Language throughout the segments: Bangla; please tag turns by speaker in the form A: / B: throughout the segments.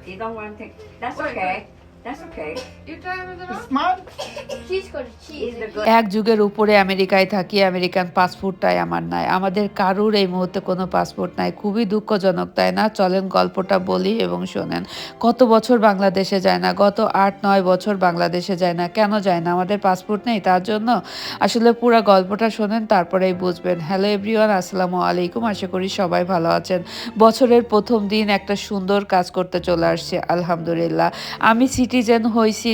A: You don't want to take. That's
B: Wait,
A: okay.
B: wait.
A: That's okay.
B: You try with the
C: Smart.
D: She's got cheese.
A: Is the good.
E: এক যুগের উপরে আমেরিকায় থাকি, আমেরিকান পাসপোর্টটাই আমার নাই। আমাদের কারুর এই মুহূর্তে কোনো পাসপোর্ট নাই, খুবই দুঃখজনক, তাই না? চলেন গল্পটা বলি এবং শোনেন। কত বছর বাংলাদেশে যায় না, গত 8-9 বছর বাংলাদেশে যায় না। কেন যায় না? আমাদের পাসপোর্ট নেই তার জন্য? আসলে পুরো গল্পটা শোনেন, তারপরেই বুঝবেন। হ্যালো এভরিওয়ান, আসসালামু আলাইকুম। আশা করি সবাই ভালো আছেন। বছরের প্রথম দিন একটা সুন্দর কাজ করতে চলে আসছে, আলহামদুলিল্লাহ। আমি সিটিজেন হয়েছি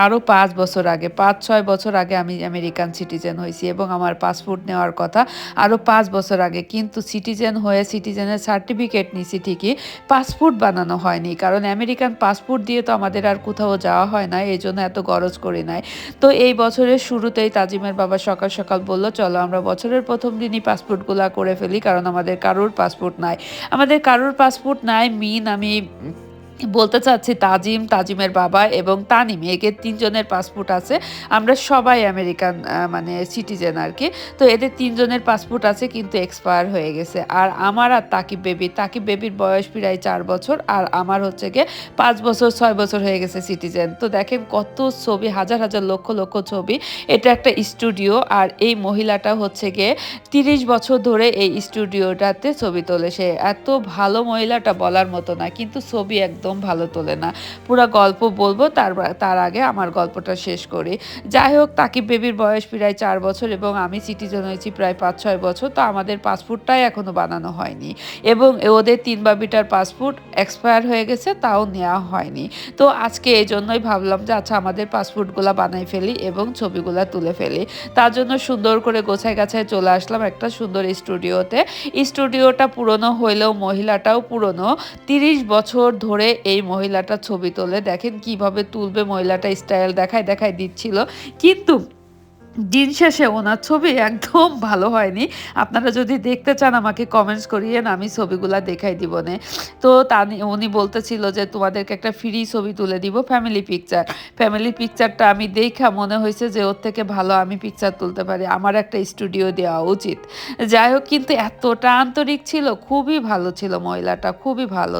E: আরও 5 বছর আগে, 5-6 বছর আগে আমি আমেরিকান সিটিজেন হয়েছি এবং আমার পাসপোর্ট নেওয়ার কথা আরও 5 বছর আগে। কিন্তু সিটিজেন হয়ে সিটিজেনের সার্টিফিকেট নিছি ঠিকই, পাসপোর্ট বানানো হয়নি, কারণ আমেরিকান পাসপোর্ট দিয়ে তো আমাদের আর কোথাও যাওয়া হয় না, এই জন্য এত গরজ করি নাই। তো এই বছরের শুরুতেই তাজিমের বাবা সকাল সকাল বলল, চলো আমরা বছরের প্রথম দিনই পাসপোর্টগুলো করে ফেলি, কারণ আমাদের কারোর পাসপোর্ট নাই। আমাদের কারোর পাসপোর্ট নাই আমি বলতে চাচ্ছি তাজিমের বাবা এবং তানিম, এদের 3 জনের পাসপোর্ট আছে। আমরা সবাই আমেরিকান মানে সিটিজেন আর কি। তো এদের 3 জনের পাসপোর্ট আছে, কিন্তু এক্সপায়ার হয়ে গেছে। আর আমার আর তাকিব বেবির বয়স প্রায় 4 বছর, আর আমার হচ্ছে গিয়ে 5 বছর 6 বছর হয়ে গেছে সিটিজেন। তো দেখেন কত ছবি, হাজার হাজার লক্ষ লক্ষ ছবি। এটা একটা স্টুডিও, আর এই মহিলাটা হচ্ছে গিয়ে 30 বছর ধরে এই স্টুডিওটাতে ছবি তোলে। সে এত ভালো, মহিলাটা বলার মতো না, কিন্তু ছবি একদম ভালো তোলে না। পুরো গল্প বলবো, তার আগে আমার গল্পটা শেষ করি। যাই হোক, তাকিব বেবির বয়স প্রায় 4 বছর এবং আমি সিটিজেন হয়েছি প্রায় 5-6 বছর। তো আমাদের পাসপোর্টটাই এখনো বানানো হয়নি এবং ওদের 3 বাবিটার পাসপোর্ট এক্সপায়ার হয়ে গেছে, তাও নেওয়া হয়নি। তো আজকে এই জন্যই ভাবলাম যে আচ্ছা আমাদের পাসপোর্টগুলো বানাই ফেলি এবং ছবিগুলো তুলে ফেলি। তার জন্য সুন্দর করে গোছায় গাছায় চলে আসলাম একটা সুন্দর স্টুডিওতে। স্টুডিওটা পুরনো হইলেও মহিলাটাও পুরনো। 30 বছর ধরে এই মহিলাটা ছবি তোলে। দেখেন কিভাবে তুলবে, মহিলাটা স্টাইল দেখায় দিচ্ছিল, কিন্তু দিন শেষে ওনার ছবি একদম ভালো হয়নি। আপনারা যদি দেখতে চান আমাকে কমেন্টস করিয়েন, আমি ছবিগুলা দেখাই দিব না। তো উনি বলতেছিল যে তোমাদেরকে একটা ফ্রি ছবি তুলে দিব, ফ্যামিলি পিকচারটা আমি দেখা মনে হয়েছে যে ওর থেকে ভালো আমি পিকচার তুলতে পারি, আমার একটা স্টুডিও দেওয়া উচিত। যাই হোক, কিন্তু এতটা আন্তরিক ছিল, খুবই ভালো ছিল মহিলাটা, খুবই ভালো।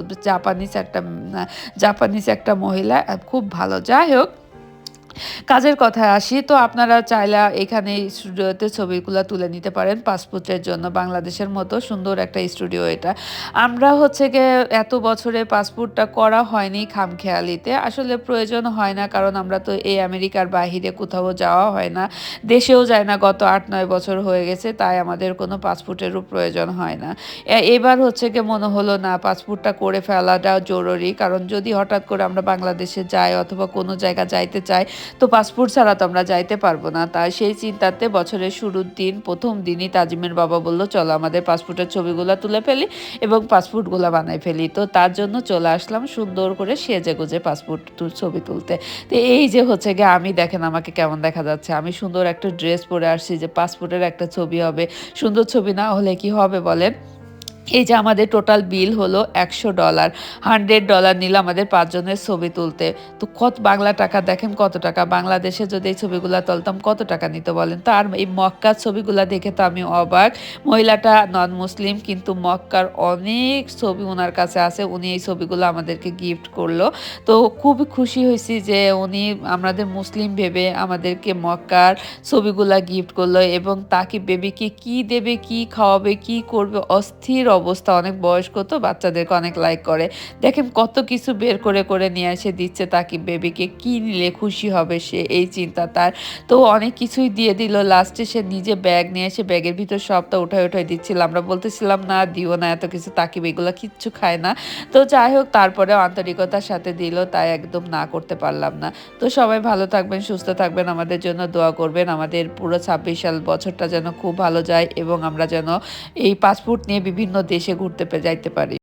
E: জাপানিজ একটা মহিলা, খুব ভালো। যাই হোক, কাজের কথায় আসি। তো আপনারা চাইলে এখানে স্টুডিওতে ছবিগুলো তুলে নিতে পারেন পাসপোর্টের জন্য। বাংলাদেশের মতো সুন্দর একটা স্টুডিও এটা। আমরা হচ্ছে গিয়ে এত বছরে পাসপোর্টটা করা হয়নি খামখেয়ালিতে, আসলে প্রয়োজন হয় না, কারণ আমরা তো এই আমেরিকার বাহিরে কোথাও যাওয়া হয় না, দেশেও যায় না, গত 8-9 বছর হয়ে গেছে, তাই আমাদের কোনো পাসপোর্টেরও প্রয়োজন হয় না। এবার হচ্ছে গিয়ে মনে হলো না, পাসপোর্টটা করে ফেলাটা জরুরি, কারণ যদি হঠাৎ করে আমরা বাংলাদেশে যাই অথবা কোনো জায়গা যাইতে চাই, তো পাসপোর্ট ছাড়া তো আমরা যাইতে পারবো না। তাই সেই চিন্তাতে বছরের শুরুর দিন, প্রথম দিনই তাজিমের বাবা বলল, চলো আমাদের পাসপোর্টের ছবিগুলো তুলে ফেলি এবং পাসপোর্টগুলো বানাই ফেলি। তো তার জন্য চলে আসলাম সুন্দর করে সেজে গুজে পাসপোর্ট ছবি তুলতে। তো এই যে হচ্ছে গিয়ে আমি, দেখেন আমাকে কেমন দেখা যাচ্ছে, আমি সুন্দর একটা ড্রেস পরে আসছি যে পাসপোর্টের একটা ছবি হবে। সুন্দর ছবি না হলে কি হবে বলেন? এই যে আমাদের টোটাল বিল হলো $100, $100 নিল আমাদের 5 জনের ছবি তুলতে। তো কত বাংলা টাকা, দেখেন কত টাকা। বাংলাদেশে যদি এই ছবিগুলো তুলতাম কত টাকা নিত বলেন? তো আর এই মক্কার ছবিগুলো দেখে তো আমি অবাক। মহিলাটা নন মুসলিম, কিন্তু মক্কার অনেক ছবি ওনার কাছে আছে, উনি এই ছবিগুলো আমাদেরকে গিফট করলো। তো খুবই খুশি হয়েছি যে উনি আমাদের মুসলিম ভেবে আমাদেরকে মক্কার ছবিগুলা গিফট করলো। এবং তাকে বেবিকে কি দেবে, কি খাওয়াবে, কি করবে, অস্থির অবস্থা। অনেক বয়স্ক তো, বাচ্চাদেরকে অনেক লাইক করে। দেখেন কত কিছু বের করে নিয়ে এসে দিচ্ছে তাকে বেবিকে, কি নিলে খুশি হবে সে, এই চিন্তা তার। তো অনেক কিছুই দিয়ে দিল। লাস্টে সে নিজে ব্যাগ নিয়ে এসে ব্যাগের ভিতর সবটা উঠাই দিচ্ছিল। আমরা বলতেছিলাম না দিও না এত কিছু, তাকিব এগুলো কিচ্ছু খায় না। তো যাই হোক, তারপরে আন্তরিকতার সাথে দিল, তাই একদম না করতে পারলাম না। তো সবাই ভালো থাকবেন, সুস্থ থাকবেন, আমাদের জন্য দোয়া করবেন। আমাদের পুরো 26 সাল বছরটা যেন খুব ভালো যায় এবং আমরা যেন এই পাসপোর্ট নিয়ে বিভিন্ন দেশে ঘুরতে যাইতে পারি।